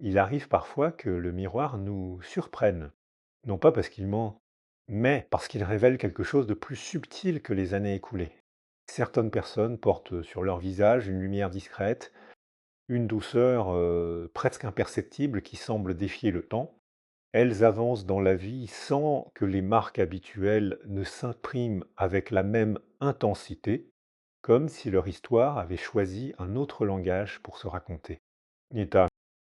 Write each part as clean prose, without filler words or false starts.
Il arrive parfois que le miroir nous surprenne, non pas parce qu'il ment, mais parce qu'il révèle quelque chose de plus subtil que les années écoulées. Certaines personnes portent sur leur visage une lumière discrète, une douceur presque imperceptible qui semble défier le temps. Elles avancent dans la vie sans que les marques habituelles ne s'impriment avec la même intensité, comme si leur histoire avait choisi un autre langage pour se raconter. Nita,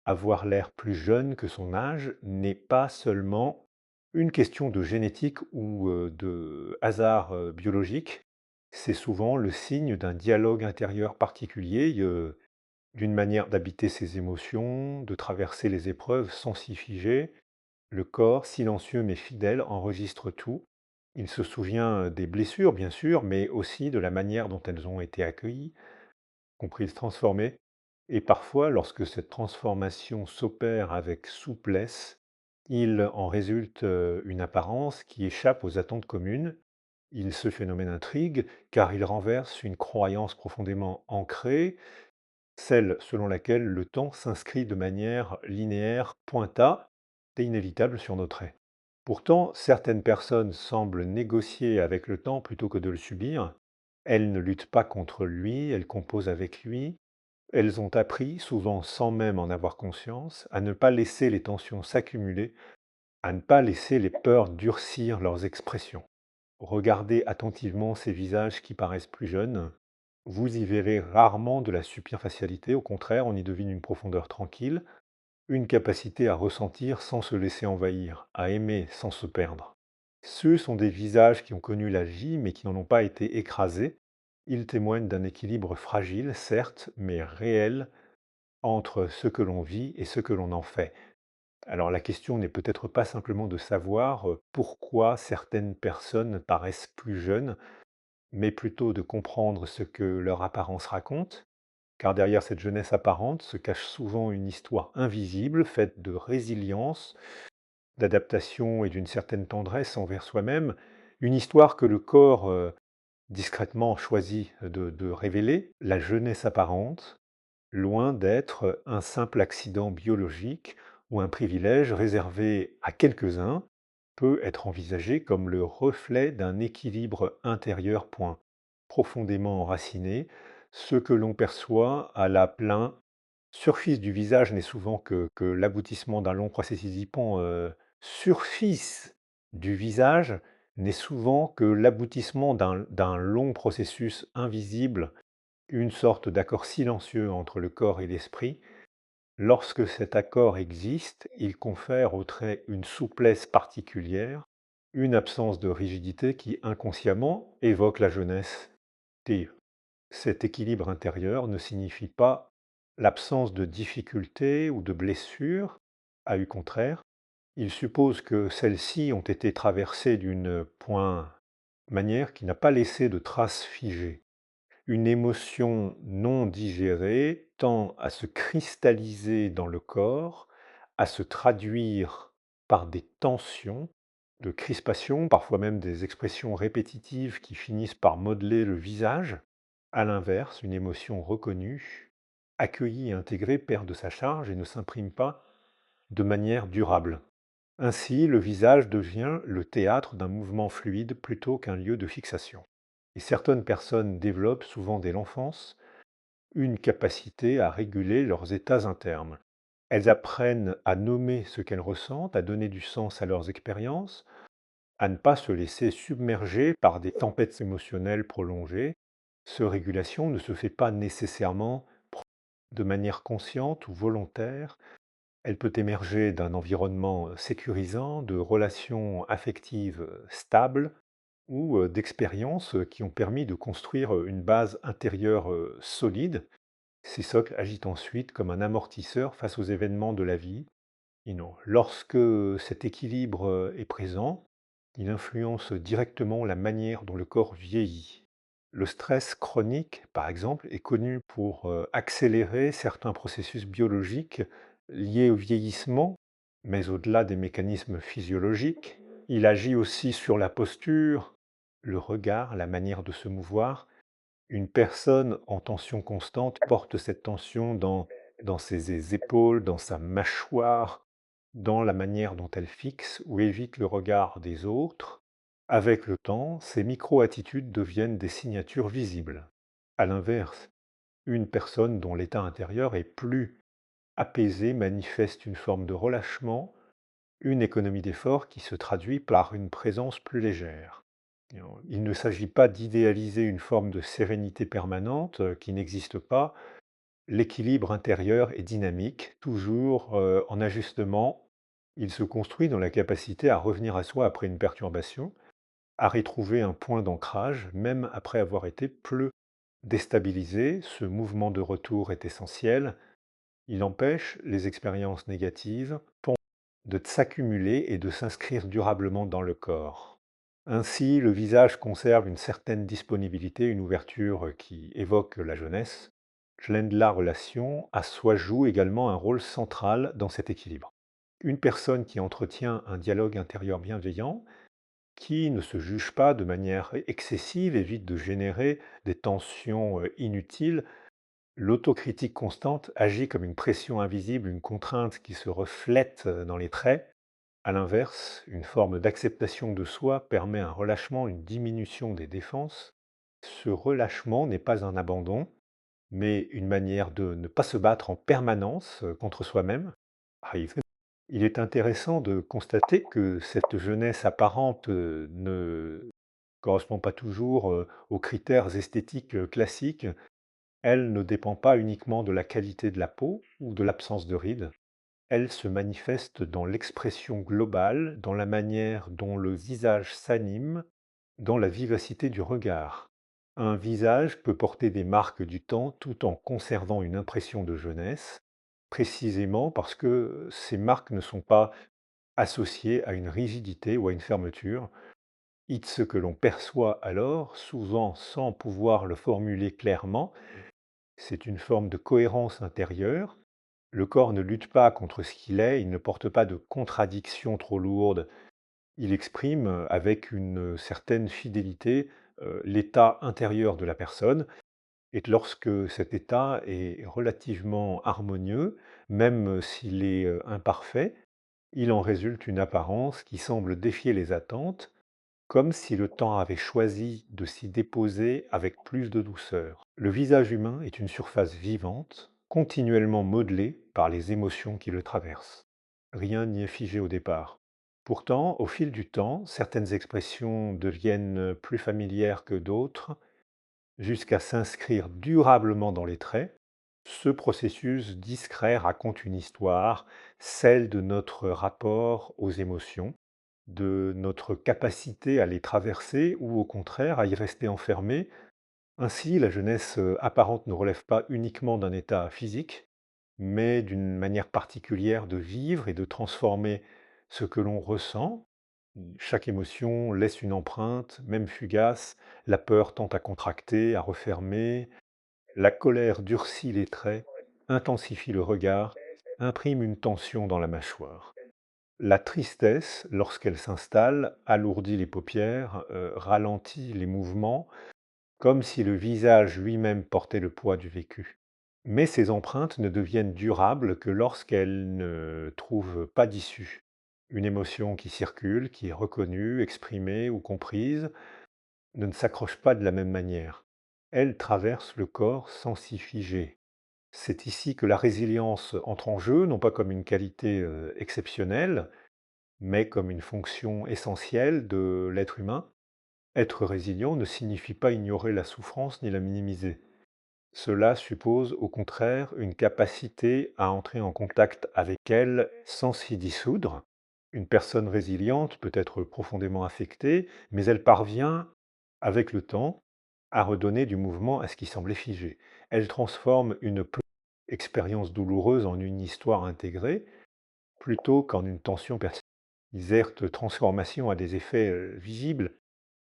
avoir l'air plus jeune que son âge n'est pas seulement une question de génétique ou de hasard biologique, c'est souvent le signe d'un dialogue intérieur particulier, d'une manière d'habiter ses émotions, de traverser les épreuves sans s'y figer. Le corps, silencieux mais fidèle, enregistre tout. Il se souvient des blessures, bien sûr, mais aussi de la manière dont elles ont été accueillies, comprises, transformées. Et parfois, lorsque cette transformation s'opère avec souplesse, il en résulte une apparence qui échappe aux attentes communes. Ce phénomène intrigue car il renverse une croyance profondément ancrée, celle selon laquelle le temps s'inscrit de manière linéaire, pointa et inévitable sur nos traits. Pourtant, certaines personnes semblent négocier avec le temps plutôt que de le subir. Elles ne luttent pas contre lui, elles composent avec lui. Elles ont appris, souvent sans même en avoir conscience, à ne pas laisser les tensions s'accumuler, à ne pas laisser les peurs durcir leurs expressions. Regardez attentivement ces visages qui paraissent plus jeunes. Vous y verrez rarement de la superficialité, au contraire, on y devine une profondeur tranquille, une capacité à ressentir sans se laisser envahir, à aimer sans se perdre. Ceux sont des visages qui ont connu la vie mais qui n'en ont pas été écrasés. Ils témoignent d'un équilibre fragile, certes, mais réel entre ce que l'on vit et ce que l'on en fait. Alors la question n'est peut-être pas simplement de savoir pourquoi certaines personnes paraissent plus jeunes, mais plutôt de comprendre ce que leur apparence raconte, car derrière cette jeunesse apparente se cache souvent une histoire invisible, faite de résilience, d'adaptation et d'une certaine tendresse envers soi-même, une histoire que le corps discrètement choisit de révéler, la jeunesse apparente, loin d'être un simple accident biologique ou un privilège réservé à quelques-uns, peut être envisagé comme le reflet d'un équilibre intérieur point, profondément enraciné. Ce que l'on perçoit à la pleine surface du visage n'est souvent que l'aboutissement d'un long processus d'hypant. Surface du visage n'est souvent que l'aboutissement d'un long processus invisible, une sorte d'accord silencieux entre le corps et l'esprit. Lorsque cet accord existe, il confère au trait une souplesse particulière, une absence de rigidité qui inconsciemment évoque la jeunesse. Et cet équilibre intérieur ne signifie pas l'absence de difficultés ou de blessures, à au contraire, il suppose que celles-ci ont été traversées d'une point manière qui n'a pas laissé de traces figées. Une émotion non digérée tend à se cristalliser dans le corps, à se traduire par des tensions, de crispations, parfois même des expressions répétitives qui finissent par modeler le visage. À l'inverse, une émotion reconnue, accueillie et intégrée perd de sa charge et ne s'imprime pas de manière durable. Ainsi, le visage devient le théâtre d'un mouvement fluide plutôt qu'un lieu de fixation. Et certaines personnes développent, souvent dès l'enfance, une capacité à réguler leurs états internes. Elles apprennent à nommer ce qu'elles ressentent, à donner du sens à leurs expériences, à ne pas se laisser submerger par des tempêtes émotionnelles prolongées. Ce régulation ne se fait pas nécessairement de manière consciente ou volontaire. Elle peut émerger d'un environnement sécurisant, de relations affectives stables ou d'expériences qui ont permis de construire une base intérieure solide. Ces socles agissent ensuite comme un amortisseur face aux événements de la vie. Et non, lorsque cet équilibre est présent, il influence directement la manière dont le corps vieillit. Le stress chronique, par exemple, est connu pour accélérer certains processus biologiques liés au vieillissement, mais au-delà des mécanismes physiologiques, il agit aussi sur la posture, le regard, la manière de se mouvoir. Une personne en tension constante porte cette tension dans dans ses épaules, dans sa mâchoire, dans la manière dont elle fixe ou évite le regard des autres. Avec le temps, ces micro-attitudes deviennent des signatures visibles. À l'inverse, une personne dont l'état intérieur est plus apaisé manifeste une forme de relâchement, une économie d'effort qui se traduit par une présence plus légère. Il ne s'agit pas d'idéaliser une forme de sérénité permanente qui n'existe pas. L'équilibre intérieur est dynamique, toujours en ajustement. Il se construit dans la capacité à revenir à soi après une perturbation, à retrouver un point d'ancrage, même après avoir été peu déstabilisé. Ce mouvement de retour est essentiel. Il empêche les expériences négatives de s'accumuler et de s'inscrire durablement dans le corps. Ainsi, le visage conserve une certaine disponibilité, une ouverture qui évoque la jeunesse. La relation à soi joue également un rôle central dans cet équilibre. Une personne qui entretient un dialogue intérieur bienveillant, qui ne se juge pas de manière excessive, évite de générer des tensions inutiles. L'autocritique constante agit comme une pression invisible, une contrainte qui se reflète dans les traits. À l'inverse, une forme d'acceptation de soi permet un relâchement, une diminution des défenses. Ce relâchement n'est pas un abandon, mais une manière de ne pas se battre en permanence contre soi-même. Ah, il est intéressant de constater que cette jeunesse apparente ne correspond pas toujours aux critères esthétiques classiques. Elle ne dépend pas uniquement de la qualité de la peau ou de l'absence de rides. Elle se manifeste dans l'expression globale, dans la manière dont le visage s'anime, dans la vivacité du regard. Un visage peut porter des marques du temps tout en conservant une impression de jeunesse, précisément parce que ces marques ne sont pas associées à une rigidité ou à une fermeture. Ce que l'on perçoit alors, souvent sans pouvoir le formuler clairement, c'est une forme de cohérence intérieure. Le corps ne lutte pas contre ce qu'il est, il ne porte pas de contradictions trop lourdes. Il exprime avec une certaine fidélité l'état intérieur de la personne. Et lorsque cet état est relativement harmonieux, même s'il est imparfait, il en résulte une apparence qui semble défier les attentes, comme si le temps avait choisi de s'y déposer avec plus de douceur. Le visage humain est une surface vivante, continuellement modelée par les émotions qui le traversent. Rien n'y est figé au départ. Pourtant, au fil du temps, certaines expressions deviennent plus familières que d'autres, jusqu'à s'inscrire durablement dans les traits. Ce processus discret raconte une histoire, celle de notre rapport aux émotions, de notre capacité à les traverser ou au contraire à y rester enfermé. Ainsi, la jeunesse apparente ne relève pas uniquement d'un état physique, mais d'une manière particulière de vivre et de transformer ce que l'on ressent. Chaque émotion laisse une empreinte, même fugace. La peur tend à contracter, à refermer. La colère durcit les traits, intensifie le regard, imprime une tension dans la mâchoire. La tristesse, lorsqu'elle s'installe, alourdit les paupières, ralentit les mouvements, comme si le visage lui-même portait le poids du vécu. Mais ces empreintes ne deviennent durables que lorsqu'elles ne trouvent pas d'issue. Une émotion qui circule, qui est reconnue, exprimée ou comprise, ne s'accroche pas de la même manière. Elle traverse le corps sans s'y figer. C'est ici que la résilience entre en jeu, non pas comme une qualité exceptionnelle, mais comme une fonction essentielle de l'être humain. Être résilient ne signifie pas ignorer la souffrance ni la minimiser. Cela suppose au contraire une capacité à entrer en contact avec elle sans s'y dissoudre. Une personne résiliente peut être profondément affectée, mais elle parvient, avec le temps, à redonner du mouvement à ce qui semblait figé. Elle transforme une expérience douloureuse en une histoire intégrée, plutôt qu'en une tension persistante. Cette transformation a des effets visibles.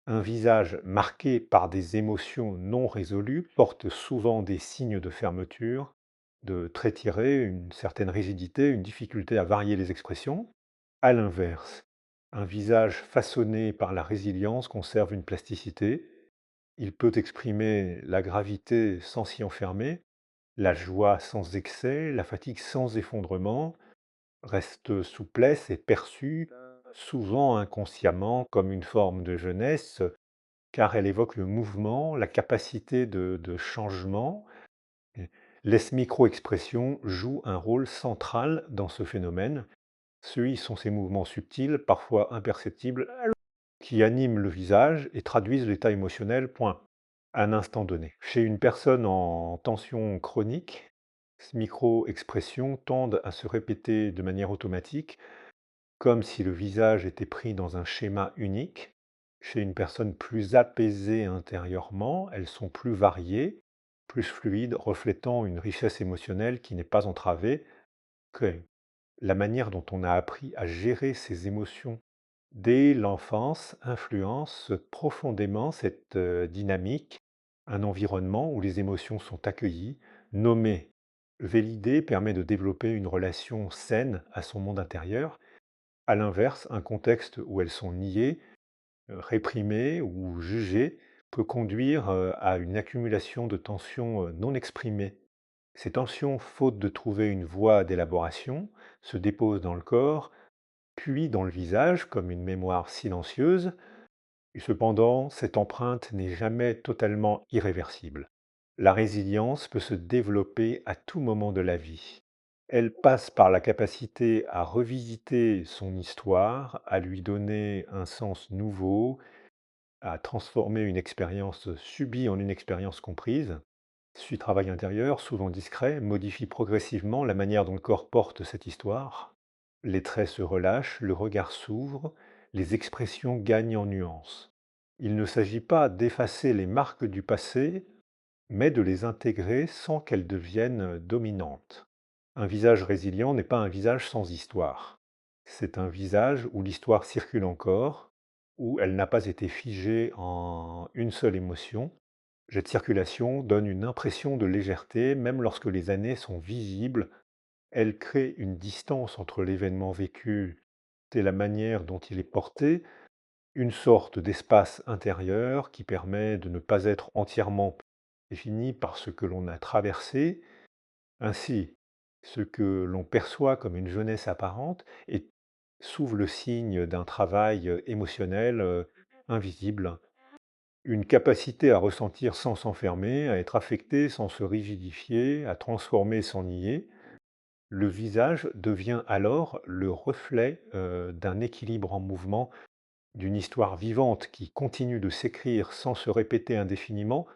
Un visage marqué par des émotions non résolues porte souvent des signes de fermeture, de traits tirés, une certaine rigidité, une difficulté à varier les expressions. À l'inverse, un visage façonné par la résilience conserve une plasticité. Il peut exprimer la gravité sans s'y enfermer, La joie sans excès, la fatigue sans effondrement, souplesse est perçue souvent inconsciemment comme une forme de jeunesse, car elle évoque le mouvement, la capacité de changement. Et les micro-expressions jouent un rôle central dans ce phénomène. Ceux sont ces mouvements subtils, parfois imperceptibles, qui animent le visage et traduisent l'état émotionnel, point, à un instant donné. Chez une personne en tension chronique, ces micro-expressions tendent à se répéter de manière automatique, comme si le visage était pris dans un schéma unique. Chez une personne plus apaisée intérieurement, elles sont plus variées, plus fluides, reflétant une richesse émotionnelle qui n'est pas entravée. Que la manière dont on a appris à gérer ses émotions dès l'enfance influence profondément cette dynamique. Un environnement où les émotions sont accueillies, nommées, validées, permet de développer une relation saine à son monde intérieur. À l'inverse, un contexte où elles sont niées, réprimées ou jugées peut conduire à une accumulation de tensions non exprimées. Ces tensions, faute de trouver une voie d'élaboration, se déposent dans le corps, puis dans le visage comme une mémoire silencieuse, et cependant, cette empreinte n'est jamais totalement irréversible. La résilience peut se développer à tout moment de la vie. Elle passe par la capacité à revisiter son histoire, à lui donner un sens nouveau, à transformer une expérience subie en une expérience comprise. Ce travail intérieur, souvent discret, modifie progressivement la manière dont le corps porte cette histoire. Les traits se relâchent, le regard s'ouvre, les expressions gagnent en nuances. Il ne s'agit pas d'effacer les marques du passé, mais de les intégrer sans qu'elles deviennent dominantes. Un visage résilient n'est pas un visage sans histoire. C'est un visage où l'histoire circule encore, où elle n'a pas été figée en une seule émotion. Cette circulation donne une impression de légèreté, même lorsque les années sont visibles. Elle crée une distance entre l'événement vécu et la manière dont il est porté, une sorte d'espace intérieur qui permet de ne pas être entièrement défini par ce que l'on a traversé. Ainsi, ce que l'on perçoit comme une jeunesse apparente est sous le signe d'un travail émotionnel invisible, une capacité à ressentir sans s'enfermer, à être affecté sans se rigidifier, à transformer sans nier. Le visage devient alors le reflet d'un équilibre en mouvement, d'une histoire vivante qui continue de s'écrire sans se répéter indéfiniment,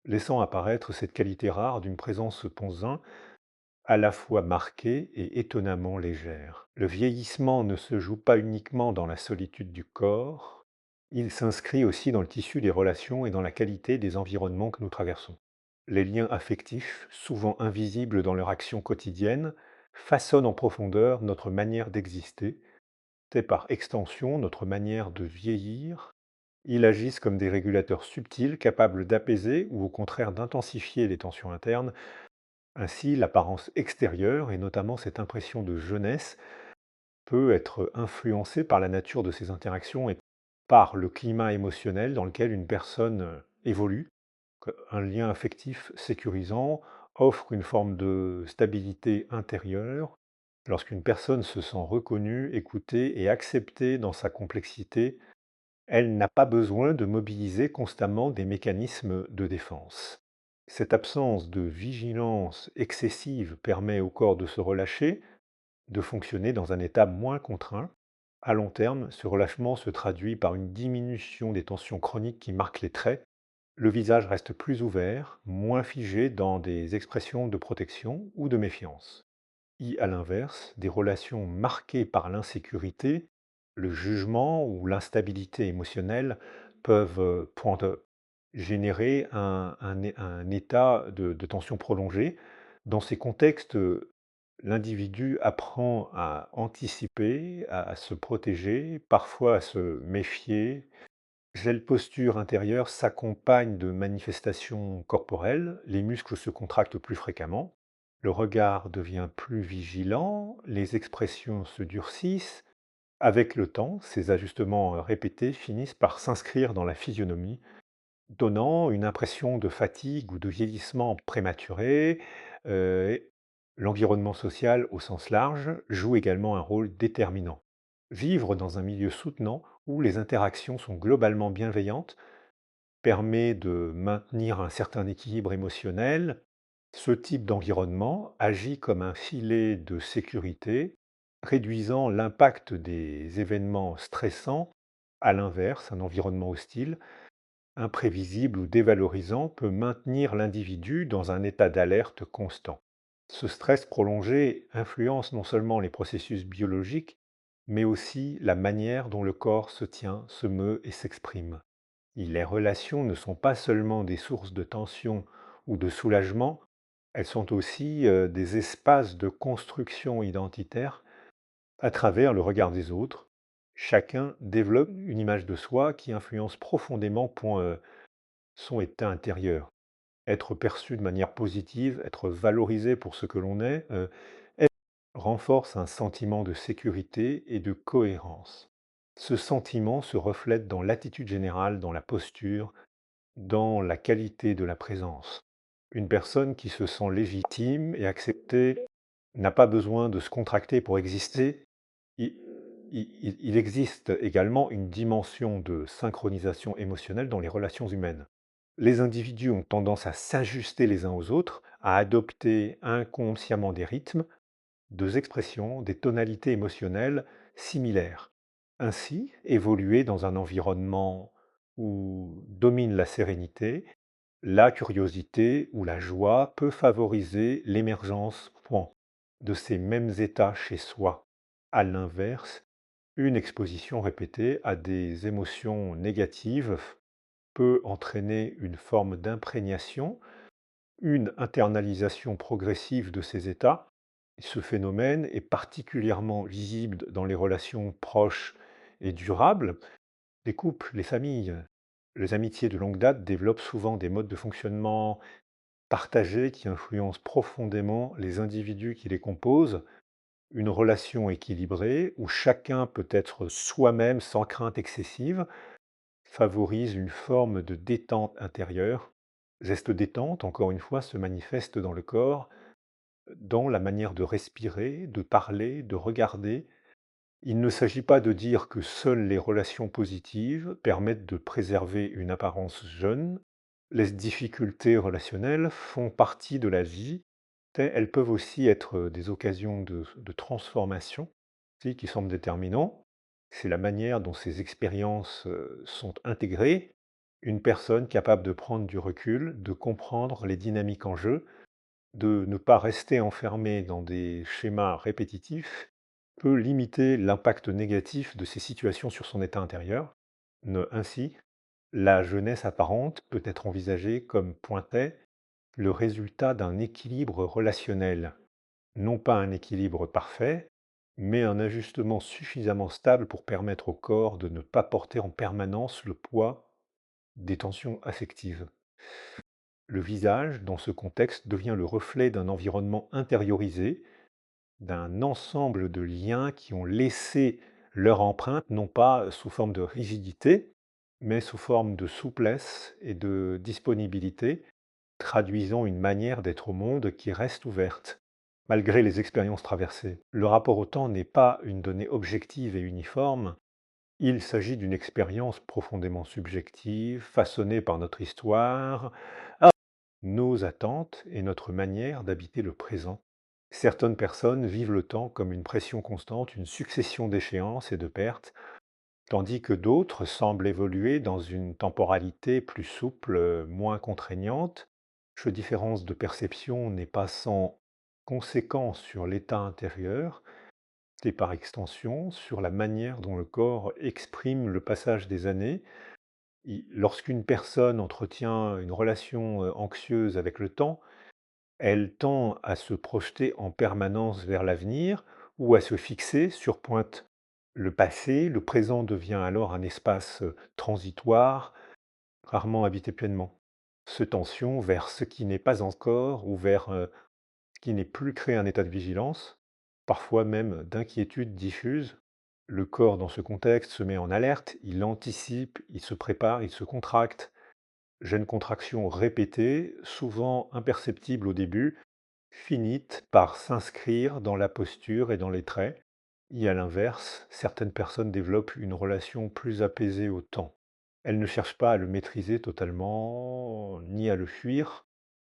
laissant apparaître cette qualité rare d'une présence ponzin, à la fois marquée et étonnamment légère. Le vieillissement ne se joue pas uniquement dans la solitude du corps, il s'inscrit aussi dans le tissu des relations et dans la qualité des environnements que nous traversons. Les liens affectifs, souvent invisibles dans leur action quotidienne, façonnent en profondeur notre manière d'exister, et par extension notre manière de vieillir. Ils agissent comme des régulateurs subtils capables d'apaiser ou au contraire d'intensifier les tensions internes. Ainsi, l'apparence extérieure, et notamment cette impression de jeunesse, peut être influencée par la nature de ces interactions et par le climat émotionnel dans lequel une personne évolue. Un lien affectif sécurisant offre une forme de stabilité intérieure. Lorsqu'une personne se sent reconnue, écoutée et acceptée dans sa complexité, elle n'a pas besoin de mobiliser constamment des mécanismes de défense. Cette absence de vigilance excessive permet au corps de se relâcher, de fonctionner dans un état moins contraint. À long terme, ce relâchement se traduit par une diminution des tensions chroniques qui marquent les traits. Le visage reste plus ouvert, moins figé dans des expressions de protection ou de méfiance. À l'inverse, des relations marquées par l'insécurité, le jugement ou l'instabilité émotionnelle peuvent générer un état de tension prolongée. Dans ces contextes, l'individu apprend à anticiper, à se protéger, parfois à se méfier. Cette posture intérieure s'accompagne de manifestations corporelles, les muscles se contractent plus fréquemment, le regard devient plus vigilant, les expressions se durcissent. Avec le temps, ces ajustements répétés finissent par s'inscrire dans la physionomie, donnant une impression de fatigue ou de vieillissement prématuré. Et l'environnement social, au sens large, joue également un rôle déterminant. Vivre dans un milieu soutenant où les interactions sont globalement bienveillantes permet de maintenir un certain équilibre émotionnel. Ce type d'environnement agit comme un filet de sécurité, réduisant l'impact des événements stressants. À l'inverse, un environnement hostile, imprévisible ou dévalorisant peut maintenir l'individu dans un état d'alerte constant. Ce stress prolongé influence non seulement les processus biologiques, mais aussi la manière dont le corps se tient, se meut et s'exprime. Les relations ne sont pas seulement des sources de tension ou de soulagement, elles sont aussi des espaces de construction identitaire à travers le regard des autres. Chacun développe une image de soi qui influence profondément son état intérieur. Être perçu de manière positive, être valorisé pour ce que l'on est, renforce un sentiment de sécurité et de cohérence. Ce sentiment se reflète dans l'attitude générale, dans la posture, dans la qualité de la présence. Une personne qui se sent légitime et acceptée n'a pas besoin de se contracter pour exister. Il, il existe également une dimension de synchronisation émotionnelle dans les relations humaines. Les individus ont tendance à s'ajuster les uns aux autres, à adopter inconsciemment des rythmes, des expressions, des tonalités émotionnelles similaires. Ainsi, évoluer dans un environnement où domine la sérénité, la curiosité ou la joie peut favoriser l'émergence de ces mêmes états chez soi. À l'inverse, une exposition répétée à des émotions négatives peut entraîner une forme d'imprégnation, une internalisation progressive de ces états. Ce phénomène est particulièrement visible dans les relations proches et durables. Les couples, les familles, les amitiés de longue date développent souvent des modes de fonctionnement partagés qui influencent profondément les individus qui les composent. Une relation équilibrée où chacun peut être soi-même sans crainte excessive favorise une forme de détente intérieure. Geste détente, encore une fois, se manifeste dans le corps, dans la manière de respirer, de parler, de regarder. Il ne s'agit pas de dire que seules les relations positives permettent de préserver une apparence jeune. Les difficultés relationnelles font partie de la vie. Elles peuvent aussi être des occasions de transformation qui semblent déterminants. C'est la manière dont ces expériences sont intégrées. Une personne capable de prendre du recul, de comprendre les dynamiques en jeu, de ne pas rester enfermé dans des schémas répétitifs, peut limiter l'impact négatif de ces situations sur son état intérieur. Ainsi, la jeunesse apparente peut être envisagée comme pointait le résultat d'un équilibre relationnel. Non pas un équilibre parfait, mais un ajustement suffisamment stable pour permettre au corps de ne pas porter en permanence le poids des tensions affectives. Le visage, dans ce contexte, devient le reflet d'un environnement intériorisé, d'un ensemble de liens qui ont laissé leur empreinte, non pas sous forme de rigidité, mais sous forme de souplesse et de disponibilité, traduisant une manière d'être au monde qui reste ouverte, malgré les expériences traversées. Le rapport au temps n'est pas une donnée objective et uniforme, il s'agit d'une expérience profondément subjective, façonnée par notre histoire, nos attentes et notre manière d'habiter le présent. Certaines personnes vivent le temps comme une pression constante, une succession d'échéances et de pertes, tandis que d'autres semblent évoluer dans une temporalité plus souple, moins contraignante. Ce différence de perception n'est pas sans conséquence sur l'état intérieur et par extension sur la manière dont le corps exprime le passage des années. Lorsqu'une personne entretient une relation anxieuse avec le temps, elle tend à se projeter en permanence vers l'avenir ou à se fixer sur pointe le passé. Le présent devient alors un espace transitoire, rarement habité pleinement. Ce tension vers ce qui n'est pas encore ou vers ce qui n'est plus crée un état de vigilance, parfois même d'inquiétude diffuse. Le corps, dans ce contexte, se met en alerte, il anticipe, il se prépare, il se contracte. Gêne contraction répétée, souvent imperceptible au début, finit par s'inscrire dans la posture et dans les traits. Et à l'inverse, certaines personnes développent une relation plus apaisée au temps. Elles ne cherchent pas à le maîtriser totalement, ni à le fuir.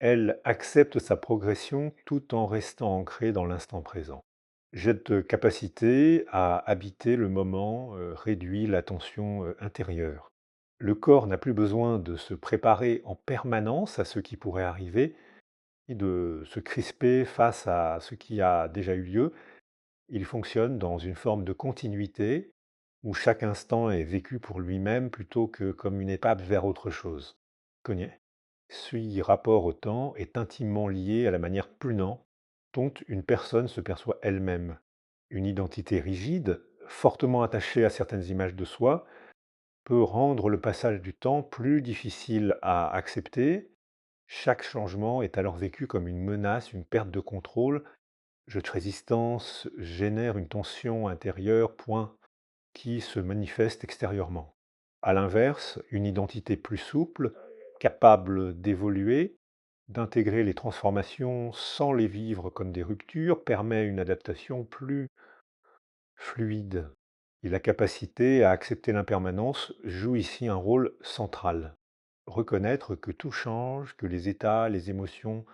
Elles acceptent sa progression tout en restant ancrées dans l'instant présent. Cette capacité à habiter le moment réduit la tension intérieure. Le corps n'a plus besoin de se préparer en permanence à ce qui pourrait arriver, et de se crisper face à ce qui a déjà eu lieu. Il fonctionne dans une forme de continuité où chaque instant est vécu pour lui-même plutôt que comme une étape vers autre chose. Cognet. Ce rapport au temps est intimement lié à la manière prenante dont une personne se perçoit elle-même. Une identité rigide, fortement attachée à certaines images de soi, peut rendre le passage du temps plus difficile à accepter. Chaque changement est alors vécu comme une menace, une perte de contrôle. Cette résistance génère une tension intérieure, point, qui se manifeste extérieurement. À l'inverse, une identité plus souple, capable d'évoluer, d'intégrer les transformations sans les vivre comme des ruptures, permet une adaptation plus fluide. Et la capacité à accepter l'impermanence joue ici un rôle central. Reconnaître que tout change, que les états, les émotions,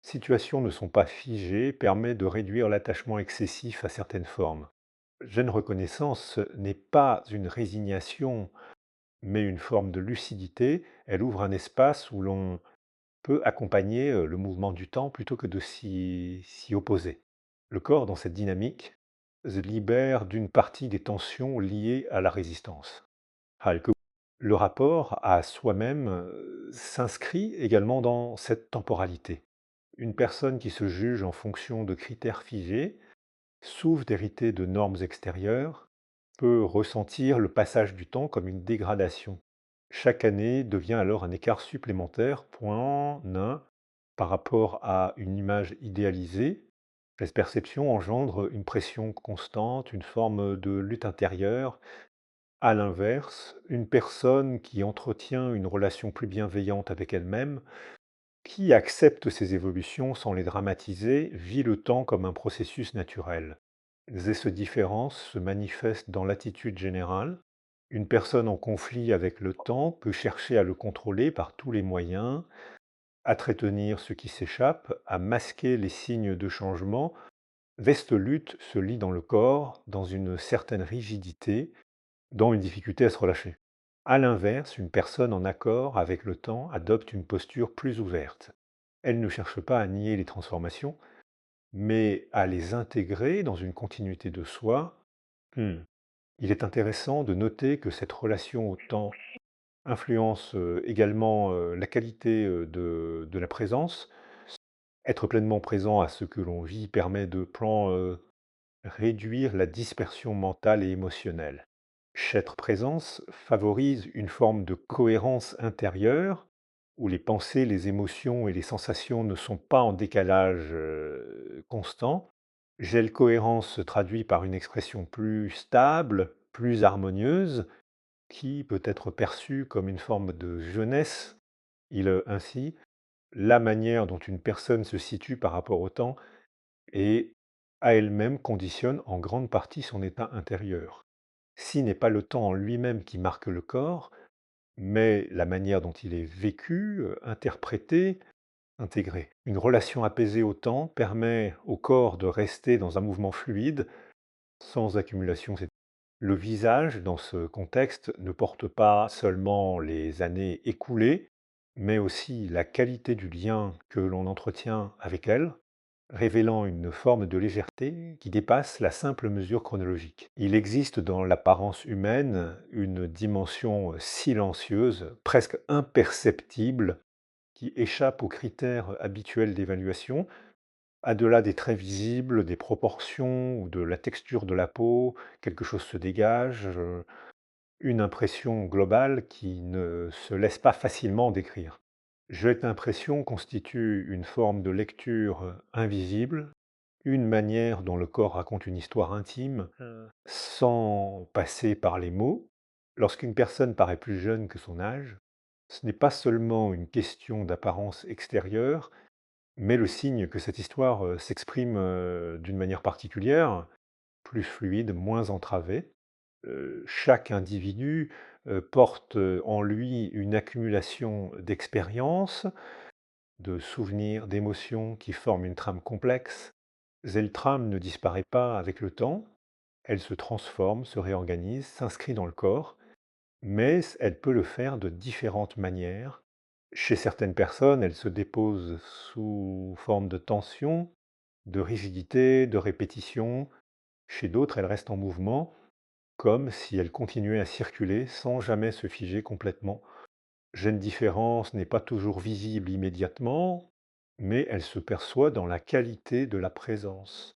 situations ne sont pas figées permet de réduire l'attachement excessif à certaines formes. Jeune reconnaissance n'est pas une résignation, mais une forme de lucidité. Elle ouvre un espace où l'on peut accompagner le mouvement du temps plutôt que de s'y opposer. Le corps, dans cette dynamique, se libère d'une partie des tensions liées à la résistance. Heike. Le rapport à soi-même s'inscrit également dans cette temporalité. Une personne qui se juge en fonction de critères figés, souffre d'hériter de normes extérieures, peut ressentir le passage du temps comme une dégradation. Chaque année devient alors un écart supplémentaire, point, nain, par rapport à une image idéalisée. Cette perception engendre une pression constante, une forme de lutte intérieure. À l'inverse, une personne qui entretient une relation plus bienveillante avec elle-même, qui accepte ces évolutions sans les dramatiser, vit le temps comme un processus naturel. Ces différences se manifestent dans l'attitude générale. Une personne en conflit avec le temps peut chercher à le contrôler par tous les moyens, à retenir ce qui s'échappe, à masquer les signes de changement. Cette lutte se lie dans le corps, dans une certaine rigidité, dans une difficulté à se relâcher. À l'inverse, une personne en accord avec le temps adopte une posture plus ouverte. Elle ne cherche pas à nier les transformations, mais à les intégrer dans une continuité de soi. Hmm. Il est intéressant de noter que cette relation au temps influence également la qualité de la présence. Être pleinement présent à ce que l'on vit permet de réduire la dispersion mentale et émotionnelle. Cette présence favorise une forme de cohérence intérieure où les pensées, les émotions et les sensations ne sont pas en décalage constant. Cette cohérence se traduit par une expression plus stable, plus harmonieuse, qui peut être perçue comme une forme de jeunesse. Ainsi, la manière dont une personne se situe par rapport au temps et à elle-même conditionne en grande partie son état intérieur. Si n'est pas le temps en lui-même qui marque le corps, mais la manière dont il est vécu, interprété, intégré. Une relation apaisée au temps permet au corps de rester dans un mouvement fluide, sans accumulation. Le visage, dans ce contexte, ne porte pas seulement les années écoulées, mais aussi la qualité du lien que l'on entretient avec elles, révélant une forme de légèreté qui dépasse la simple mesure chronologique. Il existe dans l'apparence humaine une dimension silencieuse, presque imperceptible, qui échappe aux critères habituels d'évaluation, au-delà des traits visibles, des proportions ou de la texture de la peau, quelque chose se dégage, une impression globale qui ne se laisse pas facilement décrire. Cette impression constitue une forme de lecture invisible, une manière dont le corps raconte une histoire intime sans passer par les mots. Lorsqu'une personne paraît plus jeune que son âge, ce n'est pas seulement une question d'apparence extérieure, Mais le signe que cette histoire s'exprime d'une manière particulière, plus fluide, moins entravée. Chaque individu porte en lui une accumulation d'expériences, de souvenirs, d'émotions qui forment une trame complexe. Cette trame ne disparaît pas avec le temps, elle se transforme, se réorganise, s'inscrit dans le corps, mais elle peut le faire de différentes manières. Chez certaines personnes, elle se dépose sous forme de tension, de rigidité, de répétition. Chez d'autres, elle reste en mouvement, comme si elle continuait à circuler sans jamais se figer complètement. Cette différence n'est pas toujours visible immédiatement, mais elle se perçoit dans la qualité de la présence.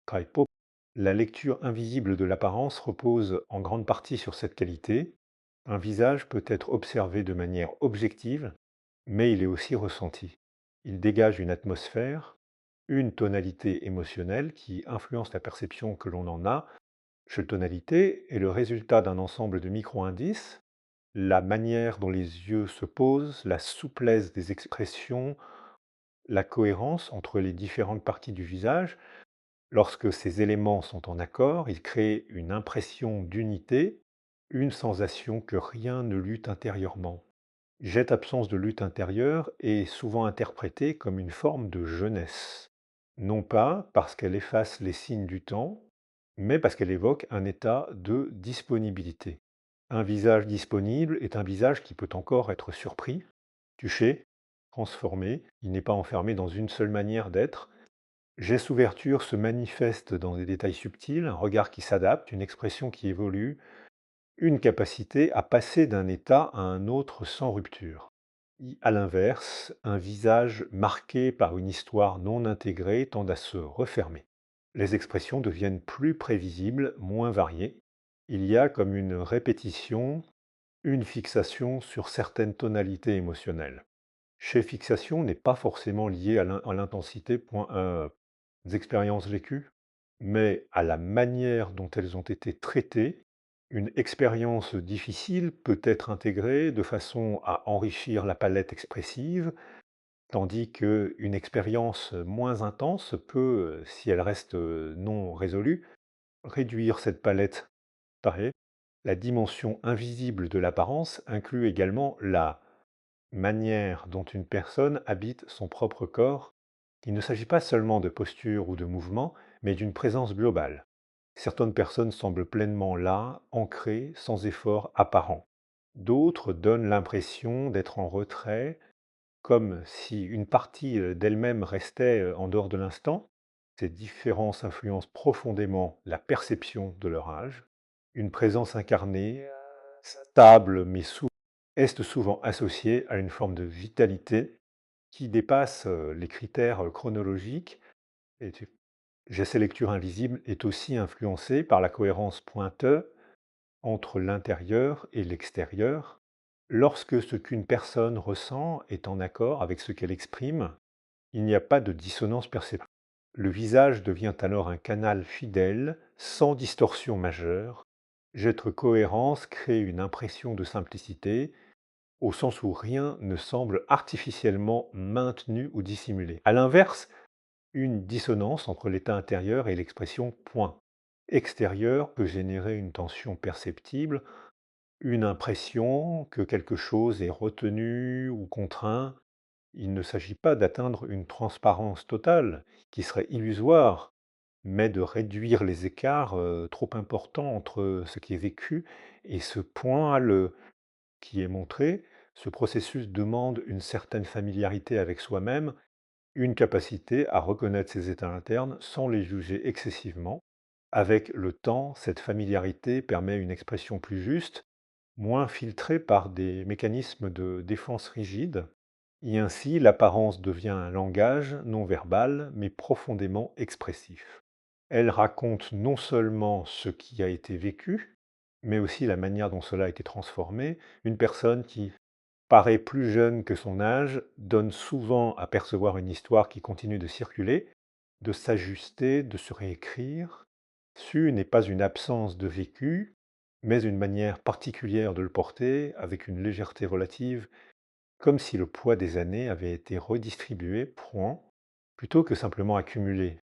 Kaipo, la lecture invisible de l'apparence repose en grande partie sur cette qualité. Un visage peut être observé de manière objective, mais il est aussi ressenti. Il dégage une atmosphère, une tonalité émotionnelle qui influence la perception que l'on en a. Cette tonalité est le résultat d'un ensemble de micro-indices, la manière dont les yeux se posent, la souplesse des expressions, la cohérence entre les différentes parties du visage. Lorsque ces éléments sont en accord, ils créent une impression d'unité, une sensation que rien ne lutte intérieurement. Cette absence de lutte intérieure est souvent interprétée comme une forme de jeunesse, non pas parce qu'elle efface les signes du temps, mais parce qu'elle évoque un état de disponibilité. Un visage disponible est un visage qui peut encore être surpris, touché, transformé, il n'est pas enfermé dans une seule manière d'être. Geste ouverture se manifeste dans des détails subtils, un regard qui s'adapte, une expression qui évolue, une capacité à passer d'un état à un autre sans rupture. À l'inverse, un visage marqué par une histoire non intégrée tend à se refermer. Les expressions deviennent plus prévisibles, moins variées. Il y a comme une répétition, une fixation sur certaines tonalités émotionnelles. Chez fixation n'est pas forcément lié à l'intensité des expériences vécues, mais à la manière dont elles ont été traitées. Une expérience difficile peut être intégrée de façon à enrichir la palette expressive, tandis qu'une expérience moins intense peut, si elle reste non résolue, réduire cette palette. Pareil, la dimension invisible de l'apparence inclut également la manière dont une personne habite son propre corps. Il ne s'agit pas seulement de posture ou de mouvement, mais d'une présence globale. Certaines personnes semblent pleinement là, ancrées, sans effort apparent. D'autres donnent l'impression d'être en retrait, comme si une partie d'elle-même restait en dehors de l'instant. Ces différences influencent profondément la perception de leur âge. Une présence incarnée, stable mais souple, est souvent associée à une forme de vitalité qui dépasse les critères chronologiques. Et J'essaie lecture invisible est aussi influencée par la cohérence pointeuse entre l'intérieur et l'extérieur. Lorsque ce qu'une personne ressent est en accord avec ce qu'elle exprime, il n'y a pas de dissonance perceptible. Le visage devient alors un canal fidèle, sans distorsion majeure. Cette cohérence crée une impression de simplicité, au sens où rien ne semble artificiellement maintenu ou dissimulé. A l'inverse, une dissonance entre l'état intérieur et l'expression point extérieure peut générer une tension perceptible, une impression que quelque chose est retenu ou contraint. Il ne s'agit pas d'atteindre une transparence totale, qui serait illusoire, mais de réduire les écarts trop importants entre ce qui est vécu et ce point qui est montré. Ce processus demande une certaine familiarité avec soi-même, une capacité à reconnaître ses états internes sans les juger excessivement. Avec le temps, cette familiarité permet une expression plus juste, moins filtrée par des mécanismes de défense rigides, et ainsi l'apparence devient un langage non verbal, mais profondément expressif. Elle raconte non seulement ce qui a été vécu, mais aussi la manière dont cela a été transformé. Une personne qui paraît plus jeune que son âge donne souvent à percevoir une histoire qui continue de circuler, de s'ajuster, de se réécrire. Su n'est pas une absence de vécu, mais une manière particulière de le porter, avec une légèreté relative, comme si le poids des années avait été redistribué, point. plutôt que simplement accumuler.